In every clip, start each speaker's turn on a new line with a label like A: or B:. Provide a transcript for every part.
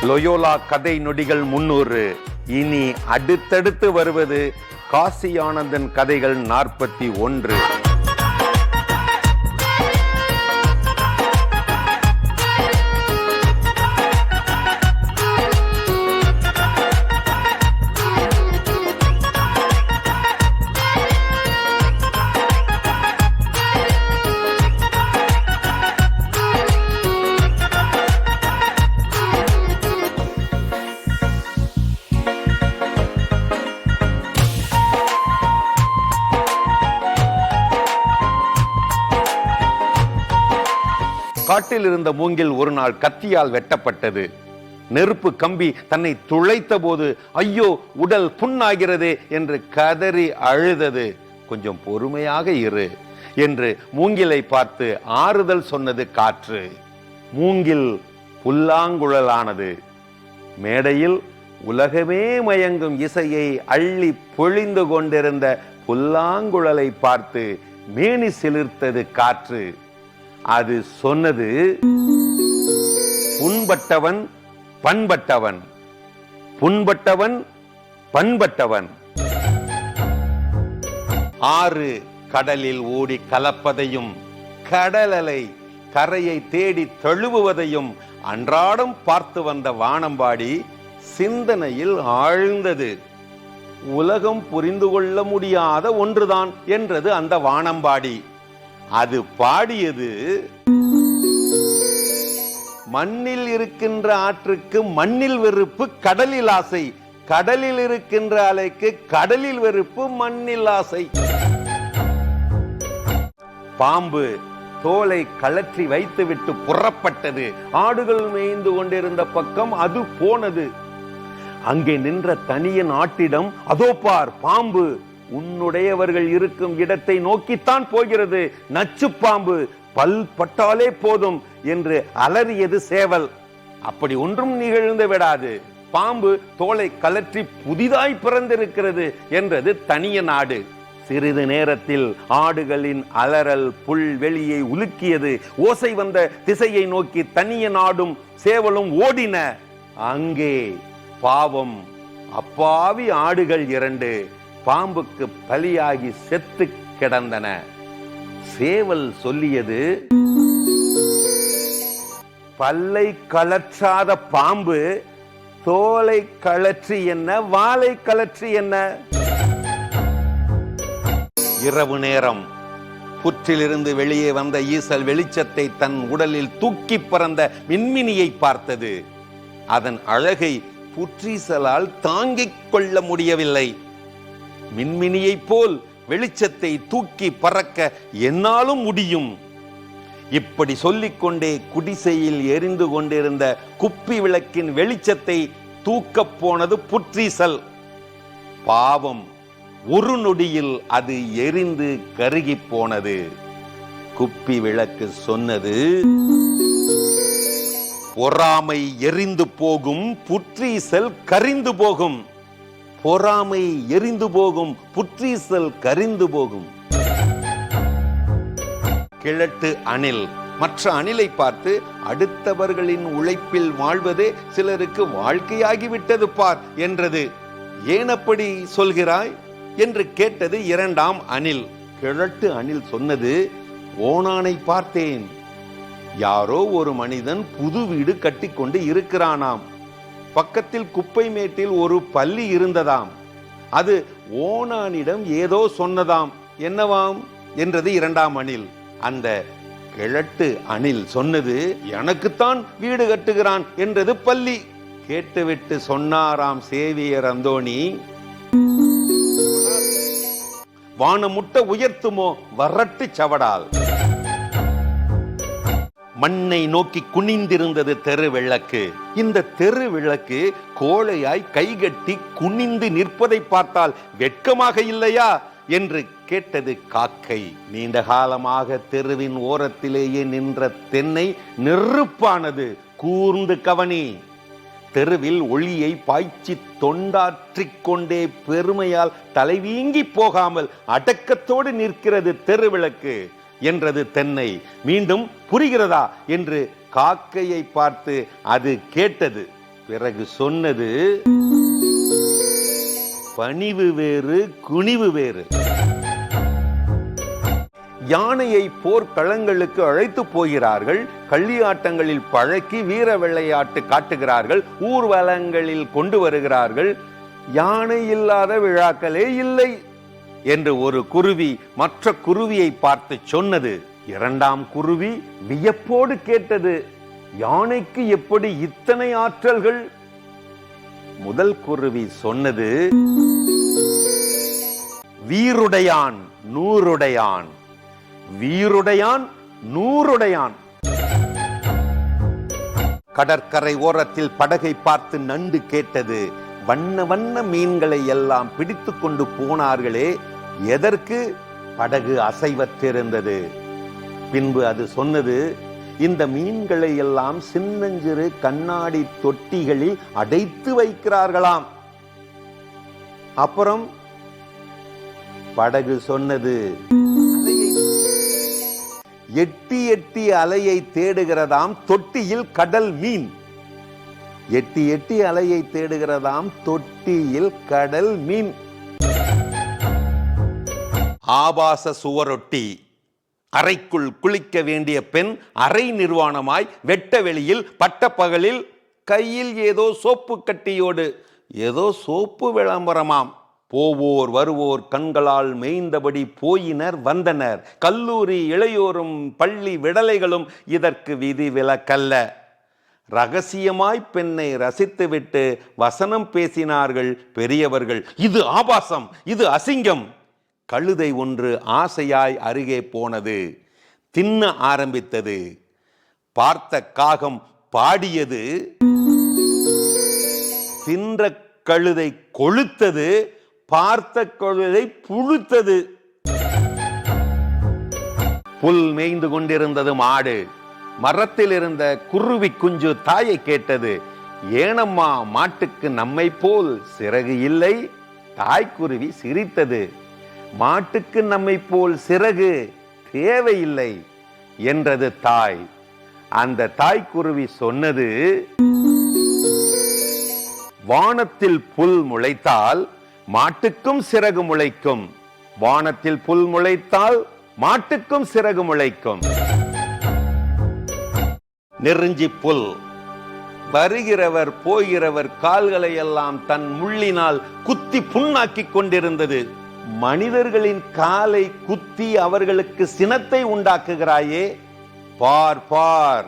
A: Loyola கதை நொடிகள் 300. இனி அடுத்தடுத்து வருவது காசி ஆனந்தன் கதைகள் 41. காட்டில் இருந்த மூங்கில் ஒரு நாள் கத்தியால் வெட்டப்பட்டது. நெருப்பு கம்பி தன்னை துளைத்த போது ஐயோ உடல் புண்ணாகிறது என்று கதறி அழுதது. கொஞ்சம் பொறுமையாக இரு என்று மூங்கிலை பார்த்து ஆறுதல் சொன்னது காற்று. மூங்கில் புல்லாங்குழலானது. மேடையில் உலகமே மயங்கும் இசையை அள்ளி பொழிந்து கொண்டிருந்த புல்லாங்குழலை பார்த்து மேனி சிலிர்த்தது காற்று. அது சொன்னது, புண்பட்டவன் பண்பட்டவன், புண்பட்டவன் பண்பட்டவன். ஆறு கடலில் ஓடி கலப்பதையும் கடலலை கரையை தேடி தழுவுவதையும் அன்றாடம் பார்த்து வந்த வானம்பாடி சிந்தனையில் ஆழ்ந்தது. உலகம் புரிந்து கொள்ள முடியாத ஒன்றுதான் என்றது அந்த வானம்பாடி. அது பாடியது, மண்ணில் இருக்கின்ற ஆற்றுக்கு மண்ணில் வெறுப்பு, கடலில் ஆசை. கடலில் இருக்கின்ற அலைக்கு கடலில் வெறுப்பு, மண்ணில் ஆசை. பாம்பு தோலை கழற்றி வைத்துவிட்டு புறப்பட்டது. ஆடுகள் மேய்ந்து கொண்டிருந்த பக்கம் அது போனது. அங்கே நின்ற தனியன் ஆட்டிடம், அதோ பார் பாம்பு, உன்னுடையவர்கள் இருக்கும் இடத்தை நோக்கித்தான் போகிறது. நச்சு பாம்பு, பல் பட்டாலே போதும் என்று அலறியது சேவல். அப்படி ஒன்றும் நிகழ்ந்து விடாது, பாம்பு தோலை கலற்றி புதிதாய் பிறந்திருக்கிறது என்றது தனிய நாடு. சிறிது நேரத்தில் ஆடுகளின் அலறல் புல் வெளியை உலுக்கியது. ஓசை வந்த திசையை நோக்கி தனிய நாடும் சேவலும் ஓடின. அங்கே பாவம் அப்பாவி ஆடுகள் 2 பாம்புக்கு பலியாகி செத்து கிடந்தன. சேவல் சொல்லியது, பல்லை கலற்றாத பாம்பு தோலை கலற்றி என்ன, வாளை கலற்றி என்ன? இரவு நேரம். புற்றிலிருந்து வெளியே வந்த ஈசல் வெளிச்சத்தை தன் உடலில் தூக்கி பறந்த மின்மினியை பார்த்தது. அதன் அழகை புற்றீசலால் தாங்கிக் கொள்ள முடியவில்லை. மின்மினியை போல் வெளிச்சத்தை தூக்கி பறக்க என்னாலும் முடியும். இப்படி சொல்லிக்கொண்டே குடிசையில் எரிந்து கொண்டிருந்த குப்பி விளக்கின் வெளிச்சத்தை தூக்கப் போனது புற்றீசல். பாவம், ஒரு நொடியில் அது எரிந்து கருகி போனது. குப்பி விளக்கு சொன்னது, பொறாமை எரிந்து போகும், புற்றீசல் கரிந்து போகும். பொறாமை எரிந்து போகும், புற்றீசல் கரிந்து போகும். கிழட்டு அணில் மற்ற அணிலை பார்த்து, அடுத்தவர்களின் உழைப்பில் வாழ்வதே சிலருக்கு வாழ்க்கையாகிவிட்டது பார் என்றது. ஏன் அப்படி சொல்கிறாய் என்று கேட்டது 2ஆம் அணில். கிழட்டு அணில் சொன்னது, ஓணானை பார்த்தேன். யாரோ ஒரு மனிதன் புது வீடு கட்டிக்கொண்டு இருக்கிறானாம். பக்கத்தில் குப்பை மேட்டில் ஒரு பல்லி இருந்ததாம். அது ஓணானிடம் ஏதோ சொன்னதாம். என்னவாம் என்றது 2ஆம் அணில். அந்த கிழட்டு அணில் சொன்னது, எனக்குத்தான் வீடு கட்டுகிறான் என்றது பல்லி. கேட்டுவிட்டு சொன்னாராம் சேவியர் அந்தோணி, வானமுட்ட உயர்த்துமோ வரட்டு சவடால். மண்ணை நோக்கி குனிந்திருந்தது தெரு விளக்கு. இந்த தெரு விளக்கு கோழையாய் கைகட்டி குனிந்து நிற்பதை பார்த்தால் வெட்கமாக இல்லையா என்று கேட்டது காக்கை. நீண்ட காலமாக தெருவின் ஓரத்திலேயே நின்ற தென்னை நெருப்பானது. கூர்ந்து கவனி. தெருவில் ஒளியை பாய்ச்சி தொண்டாற்றிக் கொண்டே பெருமையால் தலைவீங்கி போகாமல் அடக்கத்தோடு நிற்கிறது தெருவிளக்கு என்றது தென்னை. மீண்டும் புரிகிறதா என்று காக்கையை பார்த்து அது கேட்டது. பிறகு சொன்னது, பணிவு வேறு குனிவு வேறு. யானையை போர்க்களங்களுக்கு அழைத்து போகிறார்கள், களியாட்டங்களில் பழக்கி வீர விளையாட்டு காட்டுகிறார்கள், ஊர்வலங்களில் கொண்டு வருகிறார்கள். யானை இல்லாத விழாக்களே இல்லை என்று ஒரு குருவி மற்ற குருவியை பார்த்து சொன்னது. இரண்டாம் குருவி வியப்போடு கேட்டது, யானைக்கு எப்படி இத்தனை ஆற்றல்கள்? முதல் குருவி சொன்னது, வீருடையான் நூறுடையான், வீருடையான் நூறுடையான். கடற்கரை ஓரத்தில் படகை பார்த்து நண்டு கேட்டது, வண்ண வண்ண மீன்களை எல்லாம் பிடித்து கொண்டு போனார்களே, எதற்கு? படகு அசைவற்றிருந்தது. பின்பு அது சொன்னது, இந்த மீன்களை எல்லாம் சின்னஞ்சிறு கண்ணாடி தொட்டிகளில் அடைத்து வைக்கிறார்களாம். அப்புறம் படகு சொன்னது, எட்டி எட்டி அலையை தேடுகிறதாம் தொட்டியில் கடல் மீன். எட்டி எட்டி அலையை தேடுகிறதாம் தொட்டியில் கடல் மீன். ஆபாச சுவரொட்டி. அறைக்குள் குளிக்க வேண்டிய பெண் அரை நிர்வாணமாய் வெட்ட வெளியில் பட்டப்பகலில் கையில் ஏதோ சோப்பு கட்டியோடு. ஏதோ சோப்பு விளம்பரமாம். போவோர் வருவோர் கண்களால் மேய்ந்தபடி போயினர் வந்தனர். கல்லூரி இளையோரும் பள்ளி விடலைகளும் இதற்கு விதி விலக்கல்ல. ரகசியமாய் பெண்ணை ரசித்துவிட்டு வசனம் பேசினார்கள் பெரியவர்கள். இது ஆபாசம், இது அசிங்கம். கழுதை ஒன்று ஆசையாய் அருகே போனது, தின்ன ஆரம்பித்தது. பார்த்த காகம் பாடியது, தின்ற கழுதை கொழுத்தது, பார்த்த கழுதை புழுத்தது. புல் மேய்ந்து கொண்டிருந்தது மாடு. மரத்தில் இருந்த குருவி குஞ்சு தாயை கேட்டது, ஏனம்மா மாட்டுக்கு நம்மை போல் சிறகு இல்லை? தாய்க்குருவி சிரித்தது, மாட்டுக்கு நம்மை போல் சிறகு தேவையில்லை என்றது தாய். அந்த தாய்க்குருவி சொன்னது, வானத்தில் புல் முளைத்தால் மாட்டுக்கும் சிறகு முளைக்கும், வானத்தில் புல் முளைத்தால் மாட்டுக்கும் சிறகு முளைக்கும். நெருஞ்சி புல். வருகிறவர் போகிறவர் கால்களை எல்லாம் தன் முள்ளினால் குத்தி புண்ணாக்கி கொண்டிருந்தது. மனிதர்களின் காலை குத்தி அவர்களுக்கு சினத்தை உண்டாக்குகிறாயே, பார் பார்,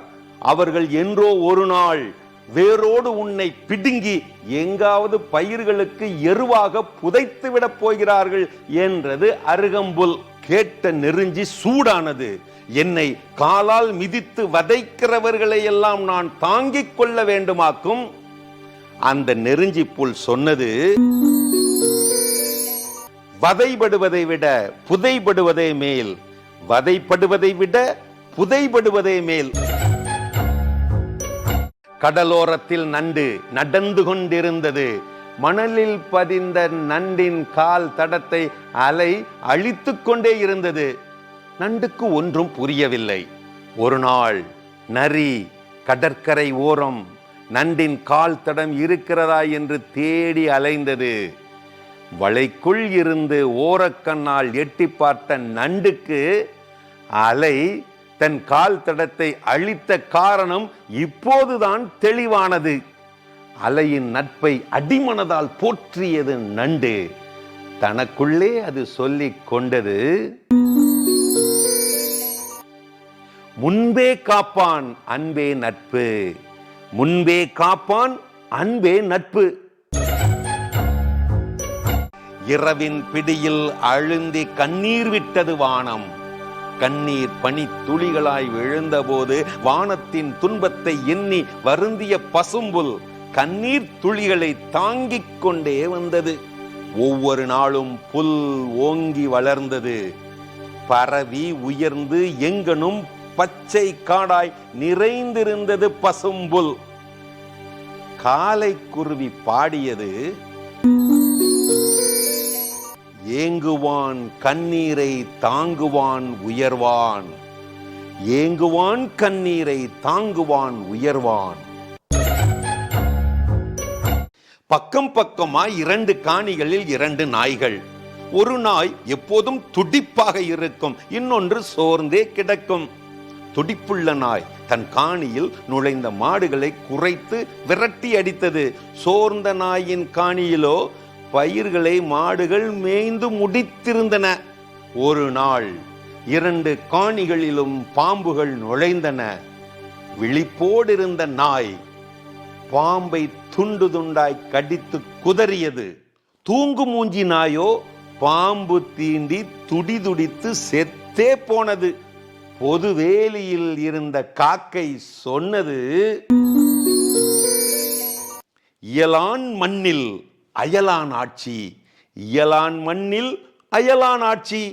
A: அவர்கள் என்றோ ஒரு நாள் வேரோடு உன்னை பிடுங்கி எங்காவது பயிர்களுக்கு எருவாக புதைத்து விட போகிறார்கள் என்றது அருகம்புல். கேட்ட நெருஞ்சி சூடானது. என்னை காலால் மிதித்து வதைக்கிறவர்களை எல்லாம் நான் தாங்கிக் கொள்ள வேண்டுமாக்கும். அந்த நெருஞ்சி புல் சொன்னது, வதைபடுவதை விட புதைபடுவதே மேல், வதைப்படுவதை விட புதைபடுவதே மேல். கடலோரத்தில் நண்டு நடந்து கொண்டிருந்தது. மணலில் பதிந்த நண்டின் கால் தடத்தை அலை அழித்து கொண்டே இருந்தது. நண்டுக்கு ஒன்றும் புரியவில்லை. ஒரு நாள் நரி கடற்கரை ஓரம் நண்டின் கால் தடம் இருக்கிறதா என்று தேடி அலைந்தது. வலைக்குள் இருந்து ஓரக்கண்ணால் எட்டி பார்த்த நண்டுக்கு அலை தன் கால் தடத்தை அழித்த காரணம் இப்போதுதான் தெளிவானது. அலையின் நட்பை அடிமனதால் போற்றியது நண்டு. தனக்குள்ளே அது சொல்லிக் கொண்டது, முன்பே காப்பான் அன்பே நட்பு, முன்பே காப்பான் அன்பே நட்பு. இரவின் பிடியில் அழுந்தி கண்ணீர் விட்டது வானம். கண்ணீர் பனி துளிகளாய் விழுந்தபோது வானத்தின் துன்பத்தை எண்ணி வருந்திய பசும்புல் கண்ணீர் துளிகளை தாங்கிக் கொண்டே வந்தது. ஒவ்வொரு நாளும் புல் ஓங்கி வளர்ந்தது. பரவி உயர்ந்து எங்கனும் பச்சை காடாய் நிறைந்திருந்தது பசும்புல். காலை குருவி பாடியது, ஏங்குவான் கண்ணீரை தாங்குவான் உயர்வான், ஏங்குவான் கண்ணீரை தாங்குவான் உயர்வான். பக்கம் பக்கமாய் 2 காணிகளில் 2 நாய்கள். ஒரு நாய் எப்போதும் துடிப்பாக இருக்கும், இன்னொன்று சோர்ந்தே கிடக்கும். துடிப்புள்ள நாய் தன் காணியில் நுழைந்த மாடுகளை குறைத்து விரட்டி அடித்தது. சோர்ந்த நாயின் காணியிலோ பயிர்களை மாடுகள் மேய்ந்து முடித்திருந்தன. ஒரு நாள் 2 காணிகளிலும் பாம்புகள் நுழைந்தன. விழிப்போடிருந்த நாய் பாம்பை துண்டு துண்டாய் கடித்து குதறியது. தூங்கு மூஞ்சி நாயோ பாம்பு தீண்டி துடிதுடித்து செத்தே போனது. பொதுவேலியில் இருந்த காக்கை சொன்னது, இயலான் மண்ணில் அயலான் ஆட்சி, இயலான் மண்ணில் அயலான் ஆட்சி.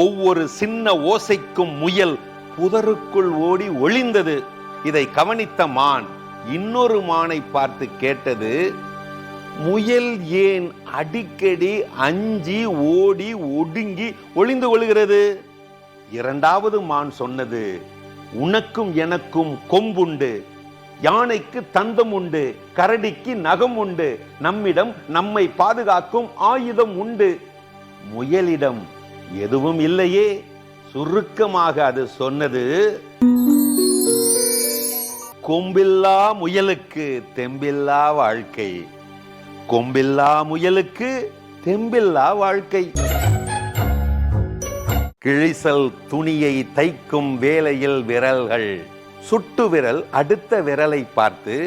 A: ஒவ்வொரு சின்ன ஓசைக்கும் முயல் புதருக்குள் ஓடி ஒளிந்தது. இதை கவனித்த மான் இன்னொரு மானை பார்த்து கேட்டது, முயல் ஏன் அடிக்கடி அஞ்சி ஓடி ஒடுங்கி ஒளிந்து கொள்கிறது? இரண்டாவது மான் சொன்னது, உனக்கும் எனக்கும் கொம்புண்டு, யானைக்கு தந்தம் உண்டு, கரடிக்கு நகம் உண்டு, நம்மிடம் நம்மை பாதுகாக்கும் ஆயுதம் உண்டு, முயலிடம் எதுவும் இல்லையே. சுருக்கமாக அது சொன்னது, கொம்பில்லா முயலுக்கு தெம்பில்லா வாழ்க்கை, கொம்பில்லா முயலுக்கு தெம்பில்லா வாழ்க்கை. கிழிசல் துணியை தைக்கும் வேலையில் விரல்கள், சுட்டு விரல் அடுத்த விரலை பார்த்து,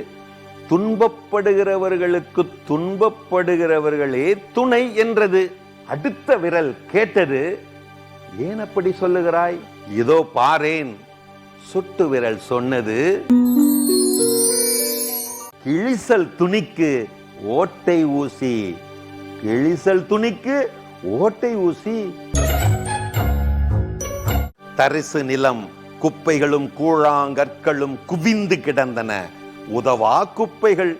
A: துன்பப்படுகிறவர்களுக்கு துன்பப்படுகிறவர்களே துணை என்றது. அடுத்த விரல் கேட்டது, ஏன் அப்படி சொல்லுகிறாய்? இதோ பாரேன். சுட்டு விரல் சொன்னது, கிழிசல் துணிக்கு ஓட்டை ஊசி, கிழிசல் துணிக்கு ஓட்டை ஊசி. தரிசு நிலம், குப்பைகளும் கூழாங்கற்களும் குவிந்து கிடந்தன. உதவா குப்பைகள்,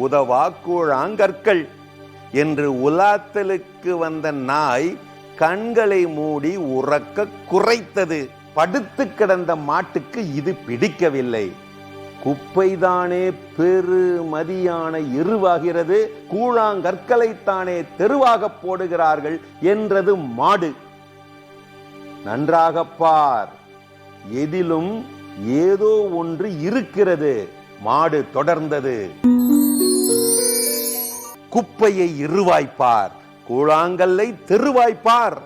A: உதவா கூழாங்கற்கள் என்று உலாத்தலுக்கு வந்த நாய் கண்களை மூடி உறக்க குரைத்தது. படுத்து கிடந்த மாட்டுக்கு இது பிடிக்கவில்லை. குப்பைதானே பெருமதியான எருவாகிறது, கூழாங்கற்களைத்தானே தெருவாக போடுகிறார்கள் என்றது மாடு. நன்றாக பார், எதிலும் ஏதோ ஒன்று இருக்கிறது. மாடு தொடர்ந்தது, குப்பையை இருவாய்ப்பார், கூழாங்கல்லை தெருவாய்ப்பார்,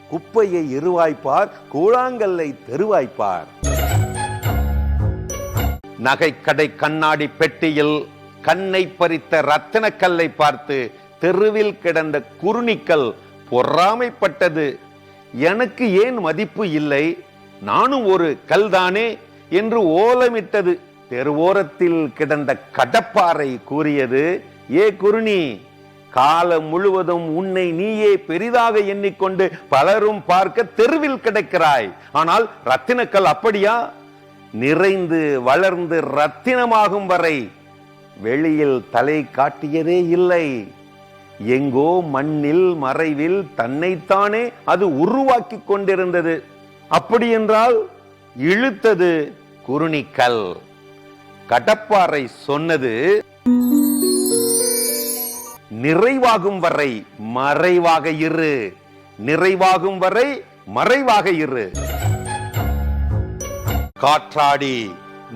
A: குப்பையை இருவாய்ப்பார், கூழாங்கல்லை தெருவாய்ப்பார். நகைக்கடை கண்ணாடி பெட்டியில் கண்ணை பறித்த ரத்தின கல்லை பார்த்து தெருவில் கிடந்த குருணிக்கல் பொறாமைப்பட்டது. எனக்கு ஏன் மதிப்பு இல்லை, நானும் ஒரு கல்தானே என்று ஓலமிட்டது. தெருவோரத்தில் கிடந்த கடப்பாறை கூறியது, ஏ குருணி, காலம் முழுவதும் உன்னை நீயே பெரிதாக எண்ணிக்கொண்டு பலரும் பார்க்க தெருவில் கிடக்கிறாய். ஆனால் ரத்தினக்கல் அப்படியா? நிறைந்து வளர்ந்து ரத்தினமாகும் வரை வெளியில் தலை காட்டியதே இல்லை. எங்கோ மண்ணில் மறைவில் தன்னைத்தானே அது உருவாக்கி கொண்டிருந்தது. அப்படி என்றால் இழுத்தது குருணிக்கல். கடப்பாறை சொன்னது, நிறைவாகும் வரை மறைவாக இரு, நிறைவாகும் வரை மறைவாக இரு. காற்றாடி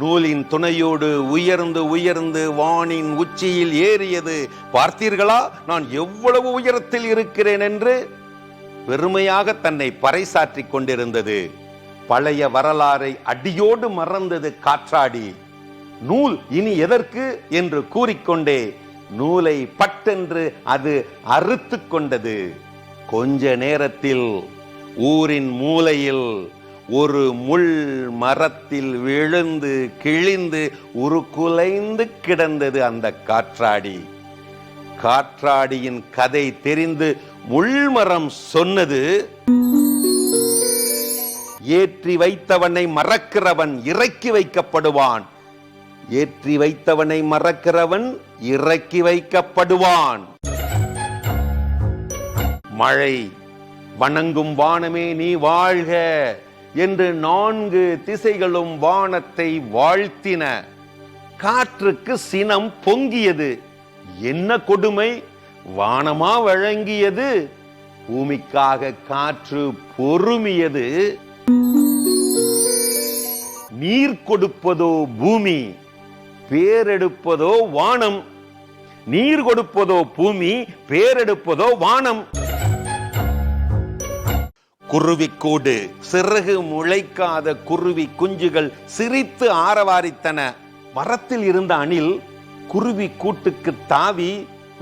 A: நூலின் துணையோடு உயர்ந்து உயர்ந்து வானின் உச்சியில் ஏறியது. பார்த்தீர்களா நான் எவ்வளவு உயரத்தில் இருக்கிறேன் என்று? பெருமையாக தன்னை பறைசாற்றிக் கொண்டிருந்தது. பழைய வரலாறை அடியோடு மறந்தது காற்றாடி. நூல் இனி எதற்கு என்று கூறிக்கொண்டே நூலை பட்டென்று அது அறுத்து கொண்டது. கொஞ்ச நேரத்தில் ஊரின் மூலையில் ஒரு முள் மரத்தில் விழுந்து கிழிந்து உருக்குலைந்து கிடந்தது அந்த காற்றாடி. காற்றாடியின் கதை தெரிந்து முள்மரம் சொன்னது, ஏற்றி வைத்தவனை மறக்கிறவன் இறக்கி வைக்கப்படுவான், ஏற்றி வைத்தவனை மறக்கிறவன் இறக்கி வைக்கப்படுவான். மழை, வணங்கும் வானமே நீ வாழ்க என்று 4 திசைகளும் வானத்தை வாழ்த்தின. காற்றுக்கு சினம் பொங்கியது. என்ன கொடுமை! வானமா வழங்கியது? பூமிக்காக காற்று பொறுமியது. நீர் கொடுப்பதோ பூமி, பேரெடுப்பதோ வானம். நீர் கொடுப்பதோ பூமி, பேரெடுப்பதோ வானம். குருவிக்கூடு, சிறகு முளைக்காத குருவி குஞ்சுகள் சிரித்து ஆரவாரித்தன. மரத்தில் இருந்த அணில் குருவி கூட்டுக்கு தாவி,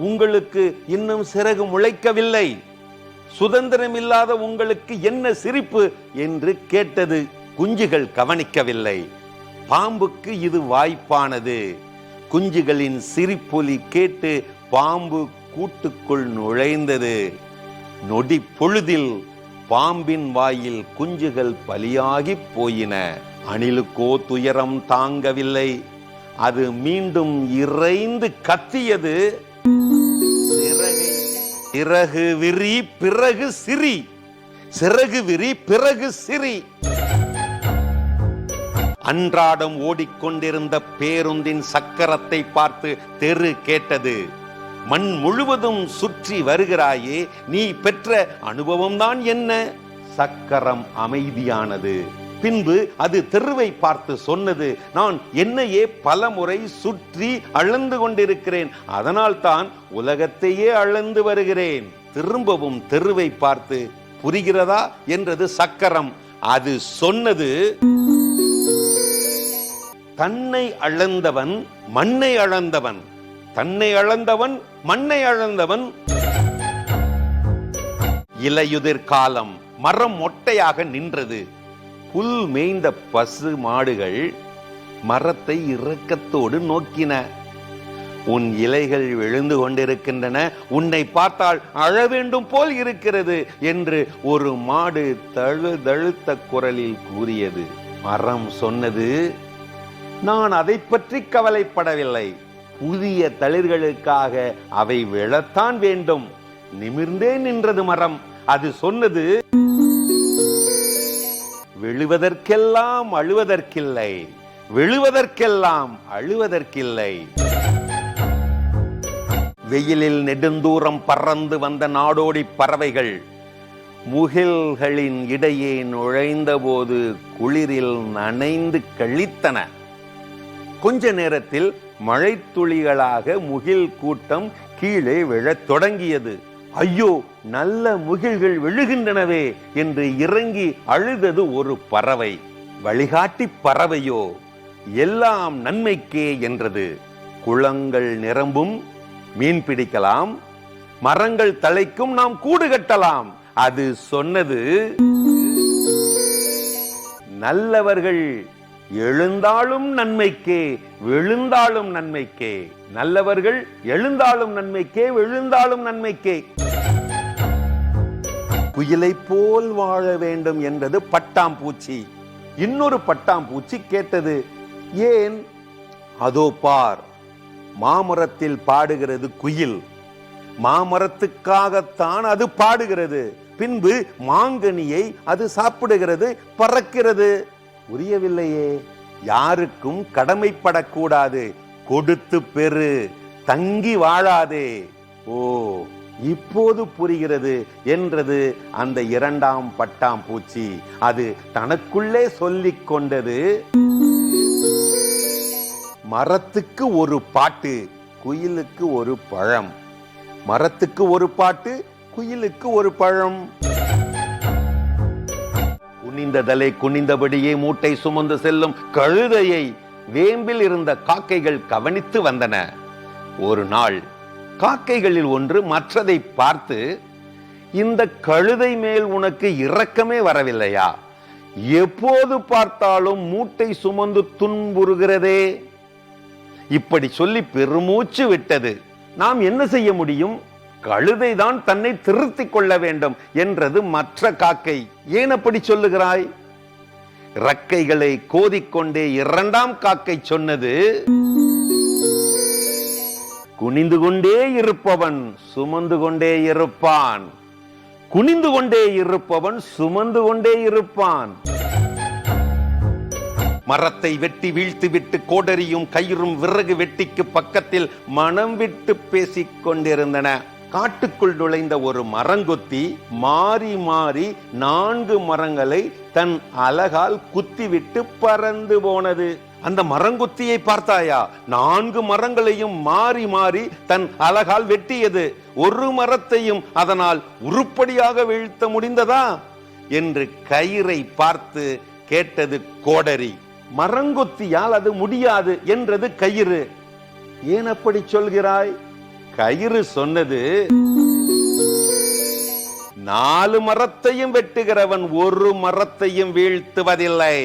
A: உங்களுக்கு இன்னும் சிறகு முளைக்கவில்லை, சுதந்திரம் இல்லாத உங்களுக்கு என்ன சிரிப்பு என்று கேட்டது. குஞ்சுகள் கவனிக்கவில்லை. பாம்புக்கு இது வாய்ப்பானது. குஞ்சுகளின் சிரிப்பொலி கேட்டு பாம்பு கூட்டுக்குள் நுழைந்தது. நொடி பொழுதில் பாம்பின் வாயில் குஞ்சுகள் பலியாகி போயின. அணிலுக்கோ துயரம் தாங்கவில்லை. அது மீண்டும் இறைந்து கத்தியது, சிறகு விரி பிறகு சிரி, சிறகு விரி பிறகு சிரி. அன்றாடம் ஓடிக்கொண்டிருந்த பேருந்தின் சக்கரத்தை பார்த்து தெரு கேட்டது, மண் முழுவதும் சுற்றி வருகிறாயே, நீ பெற்ற அனுபவம்தான் என்ன? சக்கரம் அமைதியானது. பின்பு அது தெருவை பார்த்து சொன்னது, நான் என்னையே பல முறை சுற்றி அளந்து கொண்டிருக்கிறேன், அதனால் தான் உலகத்தையே அளந்து வருகிறேன். திரும்பவும் தெருவை பார்த்து, புரிகிறதா என்றது சக்கரம். அது சொன்னது, தன்னை அளந்தவன் மண்ணை அளந்தவன், தன்னை அளந்தவன் மண்ணை அளந்தவன். இலையுதிர் காலம். மரம் மொட்டையாக நின்றது. புல் மேய்ந்த பசு மாடுகள் மரத்தை இரக்கத்தோடு நோக்கின. உன் இலைகள் விழுந்து கொண்டிருக்கின்றன, உன்னை பார்த்தால் அழ வேண்டும் போல் இருக்கிறது என்று ஒரு மாடு தழுதழுத்த குரலில் கூறியது. மரம் சொன்னது, நான் அதை பற்றி கவலைப்படவில்லை, புதிய தளிர்களுக்காக அவை விழத்தான் வேண்டும். நிமிர்ந்தே நின்றது மரம். அது சொன்னது, விழுவதற்கெல்லாம் அழுவதற்கில்லை, விழுவதற்கெல்லாம் அழுவதற்கில்லை. வெயிலில் நெடுந்தூரம் பறந்து வந்த நாடோடி பறவைகள் முகில்களின் இடையே நுழைந்த போது குளிரில் நனைந்து கழித்தன. கொஞ்ச நேரத்தில் மழை துளிகளாக முகில் கூட்டம் கீழே விழத் தொடங்கியது. ஐயோ, நல்ல முகில்கள் விழுகின்றனவே என்று இறங்கி அழுதது ஒரு பறவை. வழிகாட்டி பறவையோ எல்லாம் நன்மைக்கே என்றது. குளங்கள் நிரம்பும், மீன் பிடிக்கலாம், மரங்கள் தழைக்கும், நாம் கூடு கட்டலாம். அது சொன்னது, நல்லவர்கள் எழுந்தாலும் நன்மைக்கே, விழுந்தாலும் நன்மைக்கே. நல்லவர்கள் எழுந்தாலும் நன்மைக்கே, விழுந்தாலும் நன்மைக்கே. குயிலை போல் வாழ வேண்டும் என்றது பட்டாம்பூச்சி. இன்னொரு பட்டாம்பூச்சி கேட்டது, ஏன்? அதோ பார், மாமரத்தில் பாடுகிறது குயில். மாமரத்துக்காகத்தான் அது பாடுகிறது. பின்பு மாங்கனியை அது சாப்பிடுகிறது, பறக்கிறது. புரியவில்லையே. யாருக்கும் கடமைப்படக்கூடாது, கொடுத்து பெறு, தங்கி வாழாதே. ஓ, இப்போது புரிகிறது என்றது அந்த 2ஆம் பட்டாம்பூச்சி. அது தனக்குள்ளே சொல்லிக் கொண்டது, மரத்துக்கு ஒரு பாட்டு, குயிலுக்கு ஒரு பழம். மரத்துக்கு ஒரு பாட்டு, குயிலுக்கு ஒரு பழம். குனிந்த தலை குனிந்தபடியே மூட்டை சுமந்து செல்லும் கழுதையை வேம்பில் இருந்த காக்கைகள் கவனித்து வந்தன. ஒரு நாள் காக்கைகளில் ஒன்று மற்றதை பார்த்து, இந்த கழுதை மேல் உனக்கு இரக்கமே வரவில்லையா? எப்போது பார்த்தாலும் மூட்டை சுமந்து துன்புறுகிறதே. இப்படி சொல்லி பெருமூச்சு விட்டது. நாம் என்ன செய்ய முடியும்? கழுதைதான் தன்னை திருத்திக் கொள்ள வேண்டும் என்றது மற்ற காக்கை. ஏன் அப்படி சொல்லுகிறாய்? இறக்கைகளை கோதிக்கொண்டே இரண்டாம் காக்கை சொன்னது, குனிந்து கொண்டே இருப்பவன் சுமந்து கொண்டே இருப்பான், குனிந்து கொண்டே இருப்பவன் சுமந்து கொண்டே இருப்பான். மரத்தை வெட்டி வீழ்த்து விட்டு கோடரியும் கயிறும் விறகு வெட்டிக்கு பக்கத்தில் மனம் விட்டு பேசிக் கொண்டிருந்தன. காட்டுக்குள் நுழைந்த ஒரு மரங்கொத்தி மாறி மாறி 4 மரங்களை தன் அலகால் குத்திவிட்டு பறந்து போனது. அந்த மரங்கொத்தியை பார்த்தாயா? 4 மரங்களையும் மாறி மாறி தன் அலகால் வெட்டியது. ஒரு மரத்தையும் அதனால் உருப்படியாக வீழ்த்த முடிந்ததா என்று கயிறை பார்த்து கேட்டது கோடரி. மரங்கொத்தியால் அது முடியாது என்றது கயிறு. ஏன் அப்படி சொல்கிறாய்? கயிறு சொன்னது, 4 மரத்தையும் வெட்டுகிறவன் ஒரு மரத்தையும் வீழ்த்துவதில்லை.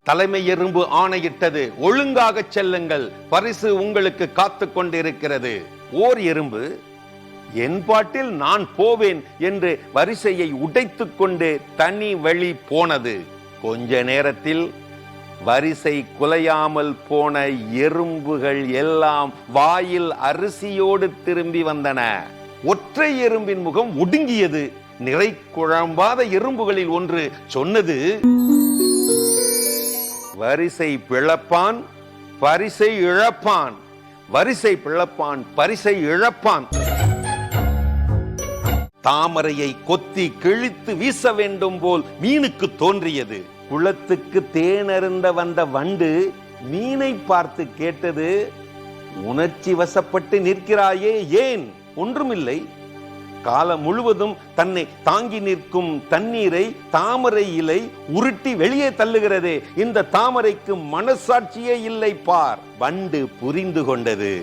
A: தலைமை எறும்பு ஆணையிட்டது, ஒழுங்காக செல்லுங்கள், பரிசு உங்களுக்கு காத்து கொண்டிருக்கிறது. ஓர் எறும்பு, என் பாட்டில் நான் போவேன் என்று வரிசையை உடைத்துக் கொண்டு தனி வழி போனது. கொஞ்ச நேரத்தில் வரிசை குலையாமல் போன எறும்புகள் எல்லாம் வாயில் அரிசியோடு திரும்பி வந்தன. ஒற்றை எறும்பின் முகம் ஒடுங்கியது. நிறை குழம்பாத எறும்புகளில் ஒன்று சொன்னது, வரிசை பிளப்பான் பரிசை இழப்பான், வரிசை பிளப்பான் பரிசை இழப்பான். தாமரையை கொத்தி கிழித்து வீச வேண்டும் போல் மீனுக்கு தோன்றியது. குளத்துக்கு தேனருந்த வந்த வண்டு மீனை பார்த்து கேட்டது, உணர்ச்சி வசப்பட்டு நிற்கிறாயே ஏன்? ஒன்றுமில்லை. காலம் முழுவதும் தன்னை தாங்கி நிற்கும் தண்ணீரை தாமரை இலை உருட்டி வெளியே தள்ளுகிறதே, இந்த தாமரைக்கு மனசாட்சியே இல்லை பார். வண்டு புரிந்து கொண்டது.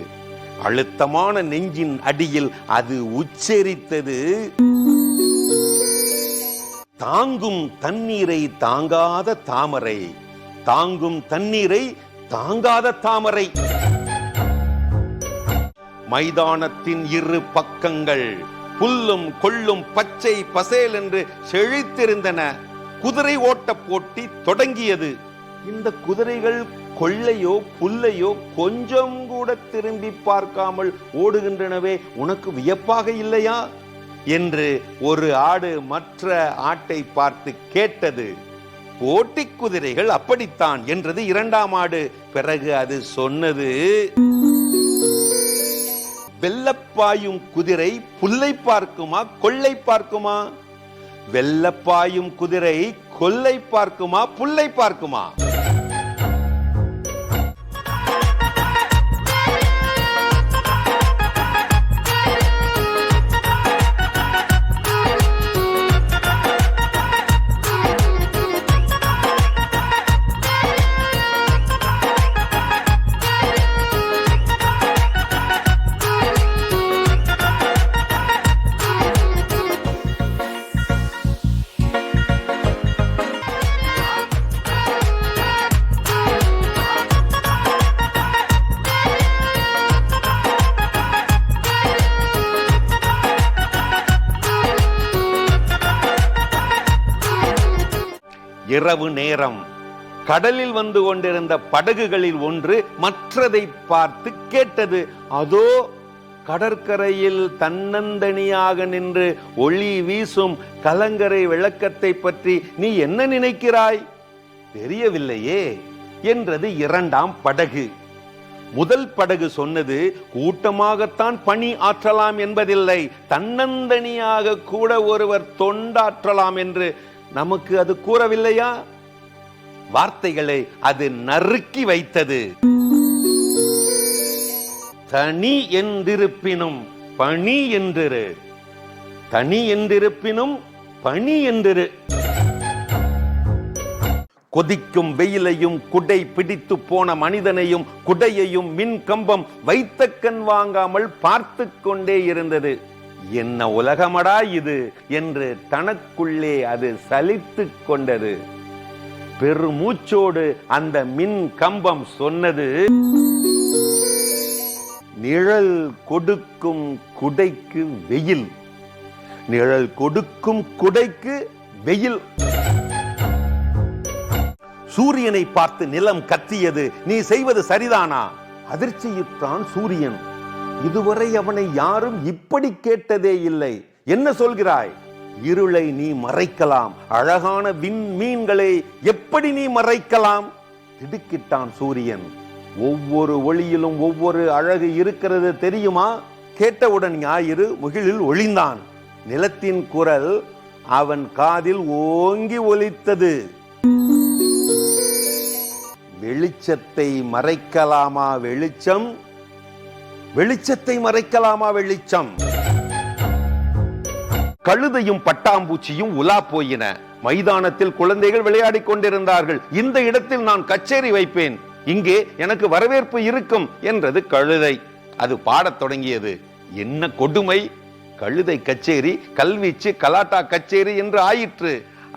A: அழுத்தமான நெஞ்சின் அடியில் அது உச்சரித்தது, தாங்கும் தண்ணீரை தாங்காத தாமரை, தாங்கும் தண்ணீரை தாங்காத தாமரை. மைதானத்தின் இரு பக்கங்கள் புல்லும் கொள்ளும் பச்சை பசேல் என்று செழித்திருந்தன. குதிரை ஓட்ட போட்டி தொடங்கியது. இந்த குதிரைகள் கொள்ளையோ புல்லையோ கொஞ்சம் கூட திரும்பி பார்க்காமல் ஓடுகின்றனவே, உனக்கு வியப்பாக இல்லையா என்று ஒரு ஆடு மற்ற ஆட்டை பார்த்து கேட்டது. போட்டி குதிரைகள் அப்படித்தான் என்றது இரண்டாம் ஆடு. பிறகு அது சொன்னது, வெள்ளப்பாயும் குதிரை புல்லை பார்க்குமா கொள்ளை பார்க்குமா? வெள்ளப்பாயும் குதிரை கொல்லை பார்க்குமா புல்லை பார்க்குமா? இரவு நேரம். கடலில் வந்து கொண்டிருந்த படகுகளில் ஒன்று மற்றதை பார்த்து கேட்டது, அதோ கடற்கரையில் தன்னந்தனியாக நின்று ஒளி வீசும் கலங்கரை விளக்கத்தை பற்றி நீ என்ன நினைக்கிறாய்? தெரியவில்லையே என்றது இரண்டாம் படகு. முதல் படகு சொன்னது, கூட்டமாகத்தான் பணி ஆற்றலாம் என்பதில்லை, தன்னந்தனியாக கூட ஒருவர் தொண்டாற்றலாம் என்று நமக்கு அது கூறவில்லையா? வார்த்தைகளை அது நறுக்கி வைத்தது. தனி என்றிருப்பினும் பணி என்றிரு, தனி என்றிருப்பினும் பணி என்றிரு. கொதிக்கும் வெயிலையும் குடை பிடித்து போன மனிதனையும் குடையையும் மின் கம்பம் வைத்த கண் வாங்காமல் பார்த்து கொண்டே இருந்தது. என்ன உலகமடா இது என்று தனக்குள்ளே அது சலித்துக் கொண்டது. பெருமூச்சோடு அந்த மின் கம்பம் சொன்னது, நிழல் கொடுக்கும் குடைக்கு வெயில், நிழல் கொடுக்கும் குடைக்கு வெயில். சூரியனை பார்த்து நிலம் கத்தியது, நீ செய்வது சரிதானா? அதிர்ச்சியுற்றான் சூரியன். இதுவரை அவனை யாரும் இப்படி கேட்டதே இல்லை. என்ன சொல்கிறாய்? இருளை நீ மறைக்கலாம், அழகான விண்மீன்களை எப்படி நீ மறைக்கலாம்? திடுக்கிட்டான் சூரியன். ஒவ்வொரு ஒளியிலும் ஒவ்வொரு அழகு இருக்கிறது தெரியுமா? கேட்டவுடன் ஞாயிறு முகிலில் ஒளிந்தான். நிலத்தின் குரல் அவன் காதில் ஓங்கி ஒலித்தது. வெளிச்சத்தை மறைக்கலாமா வெளிச்சம்? வெளிச்சத்தை மறைக்கலாமா வெளிச்சம்? கழுதையும் பட்டாம்பூச்சியும் உலா போயின. மைதானத்தில் குழந்தைகள் விளையாடிக் கொண்டிருந்தார்கள். இந்த இடத்தில் நான் கச்சேரி வைப்பேன், இங்கே எனக்கு வரவேற்பு இருக்கும் என்றது கழுதை. அது பாடத் தொடங்கியது. என்ன கொடுமை! கழுதை கச்சேரி கல்வீச்சு கலாட்டா கச்சேரி என்று ஆயிற்று.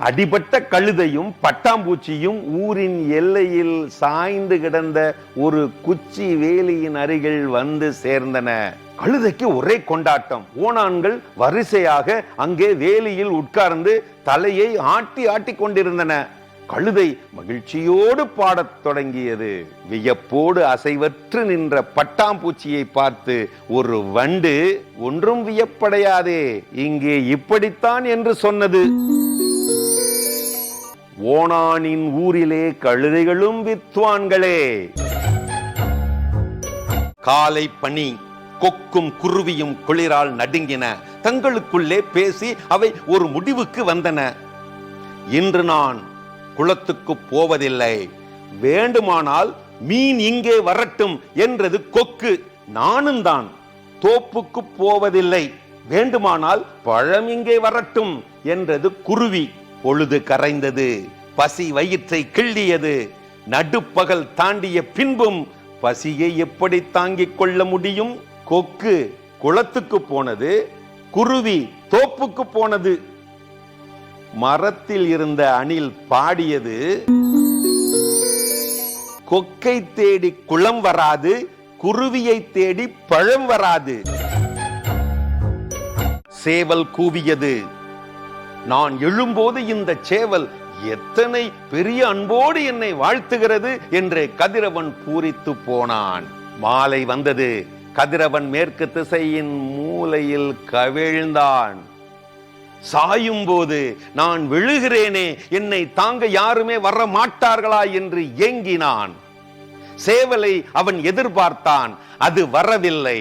A: அடிபட்ட கழுதையும் பட்டாம்பூச்சியும் ஊரின் எல்லையில் சாய்ந்து கிடந்த ஒரு குச்சி வேலியின் அருகில் வந்து சேர்ந்தன. கழுதைக்கு ஒரே கொண்டாட்டம். ஓணான்கள் வரிசையாக அங்கே வேலியில் உட்கார்ந்து தலையை ஆட்டி ஆட்டி கொண்டிருந்தன. கழுதை மகிழ்ச்சியோடு பாடத் தொடங்கியது. வியப்போடு அசைவற்று நின்ற பட்டாம்பூச்சியை பார்த்து ஒரு வண்டு, ஒன்றும் வியப்படையாதே, இங்கே இப்படித்தான் என்று சொன்னது. ஓணானின் ஊரிலே கழுதைகளும் வித்வான்களே. காலை பனி, கொக்கும் குருவியும் குளிரால் நடுங்கின. தங்களுக்குள்ளே பேசி அவை ஒரு முடிவுக்கு வந்தன. இன்று நான் குளத்துக்கு போவதில்லை, வேண்டுமானால் மீன் இங்கே வரட்டும் என்றது கொக்கு. நானும் தான் தோப்புக்கு போவதில்லை, வேண்டுமானால் பழம் இங்கே வரட்டும் என்றது குருவி. பொழுது கரைந்தது, பசி வயிற்றை கிள்ளியது. நடுப்பகல் தாண்டிய பின்பும் பசியை எப்படி தாங்கிக் கொள்ள முடியும்? கொக்கு குளத்துக்கு போனது, குருவி தோப்புக்கு போனது. மரத்தில் இருந்த அணில் பாடியது, கொக்கை தேடி குளம் வராது, குருவியை தேடி பழம் வராது. சேவல் கூவியது, நான் எழும்போது இந்த சேவல் எத்தனை பெரிய அன்போடு என்னை வாழ்த்துகிறது என்று கதிரவன் பூரித்து போனான். மாலை வந்தது. கதிரவன் மேற்கு திசையின் மூலையில் கவிழ்ந்தான். சாயும் போது நான் விழுகிறேனே, என்னை தாங்க யாருமே வர மாட்டார்களா என்று ஏங்கினான். சேவலை அவன் எதிர்பார்த்தான், அது வரவில்லை.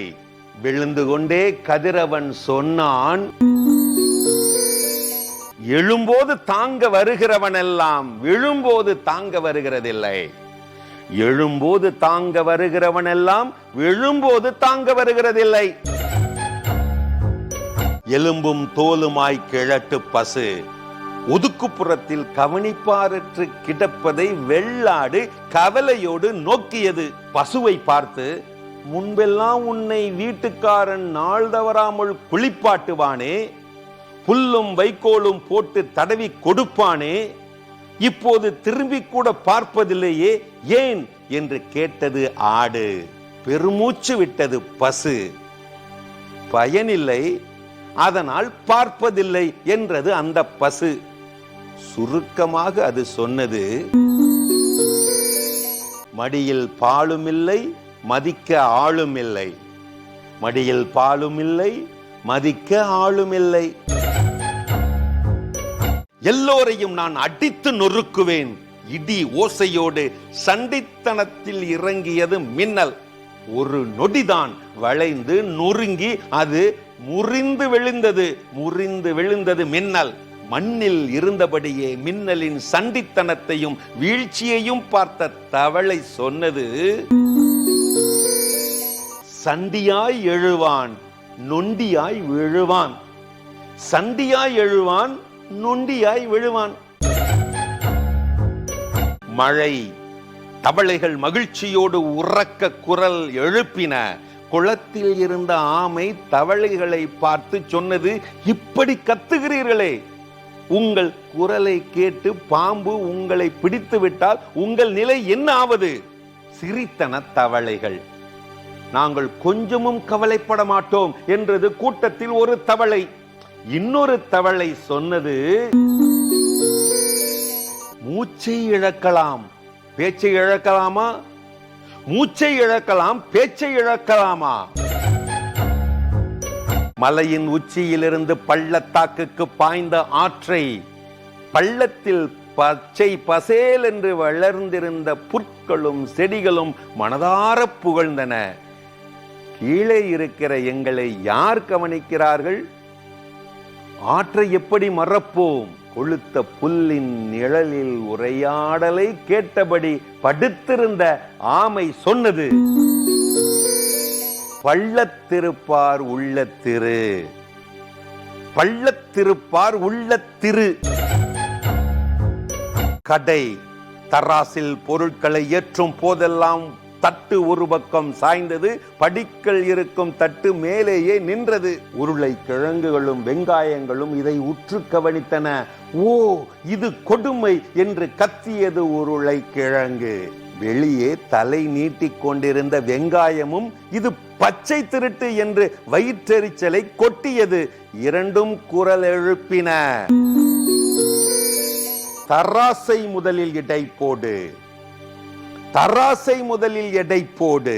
A: விழுந்து கொண்டே கதிரவன் சொன்னான், எழும்போது தாங்க வருகிறவன் எல்லாம் விழும்போது தாங்க வருகிறதில்லை. எழும்போது தாங்க வருகிறவன் எல்லாம் விழும்போது தாங்க வருகிறதில்லை. எலும்பும் தோலுமாய் கிழட்டு பசு ஒதுக்குப்புறத்தில் கவனிப்பாரற்று கிடப்பதை வெள்ளாடு கவலையோடு நோக்கியது. பசுவை பார்த்து, முன்பெல்லாம் உன்னை வீட்டுக்காரன் நாள் தவறாமல் குளிப்பாட்டுவானே, புல்லும் வைக்கோலும் போட்டு தடவி கொடுப்பானே, இப்போது திரும்பி கூட பார்ப்பதில்லையே, ஏன் என்று கேட்டது ஆடு. பெருமூச்சு விட்டது பசு. பயனில்லை, அதனால் பார்ப்பதில்லை என்றது அந்த பசு. சுருக்கமாக அது சொன்னது, மடியில் பாலும் இல்லை, மதிக்க ஆளும் இல்லை. மடியில் பாலும் இல்லை, மதிக்க ஆளும் இல்லை. எல்லோரையும் நான் அடித்து நொறுக்குவேன். இடி ஓசையோடு சண்டித்தனத்தில் இறங்கியது மின்னல். ஒரு நொடிதான் வளைந்து நொறுங்கி அது முறிந்து விழுந்தது. முறிந்து விழுந்தது மின்னல். மண்ணில் இருந்தபடியே மின்னலின் சண்டித்தனத்தையும் வீழ்ச்சியையும் பார்த்த தவளை சொன்னது, சண்டியாய் எழுவான், நொண்டியாய் விழுவான். சண்டியாய் எழுவான், நொண்டியாய் விழுவான். மழை. தவளைகள் மகிழ்ச்சியோடு உறக்க குரல் எழுப்பின. குளத்தில் இருந்த ஆமை தவளைகளை பார்த்து சொன்னது, இப்படி கத்துகிறீர்களே, உங்கள் குரலை கேட்டு பாம்பு உங்களை பிடித்து விட்டால் உங்கள் நிலை என்ன ஆவது? சிரித்தன தவளைகள். நாங்கள் கொஞ்சமும் கவலைப்பட மாட்டோம் என்றது கூட்டத்தில் ஒரு தவளை. இன்னொரு தவளை சொன்னது, மூச்சை இழக்கலாம், பேச்சை இழக்கலாமா? மூச்சை இழக்கலாம், பேச்சை இழக்கலாமா? மலையின் உச்சியிலிருந்து பள்ளத்தாக்குக்கு பாய்ந்த ஆற்றை, பள்ளத்தில் பச்சை பசேல் என்று வளர்ந்திருந்த புற்களும் செடிகளும் மனதார புகழ்ந்தன. கீழே இருக்கிற எங்களை யார் கவனிக்கிறார்கள்? ஆற்றை எப்படி மறப்போம்? கொளுத்த புல்லின் நிழலில் உரையாடலை கேட்டபடி படுத்திருந்த ஆமை சொன்னது, பள்ளத்திருப்பார் உள்ளத்திரு, பள்ளத்திருப்பார் உள்ளத்திரு. கடை தராசில் பொருட்களை ஏற்றும் போதெல்லாம் தட்டு ஒரு பக்கம் சாய்ந்தது, படிக்கல் இருக்கும் தட்டு மேலேயே நின்றது. உருளை கிழங்குகளும் வெங்காயங்களும் இதை உற்று கவனித்தன. ஓ, இது கொடுமை என்று கத்தியது உருளை கிழங்கு. வெளியே தலை நீட்டிக் கொண்டிருந்த வெங்காயமும் இது பச்சை திருட்டு என்று வயிற்றெரிச்சலை கொட்டியது. இரண்டும் குரல் எழுப்பின. தராசை முதலில் எடை போடு, தராசை முதலில் எடை போடு.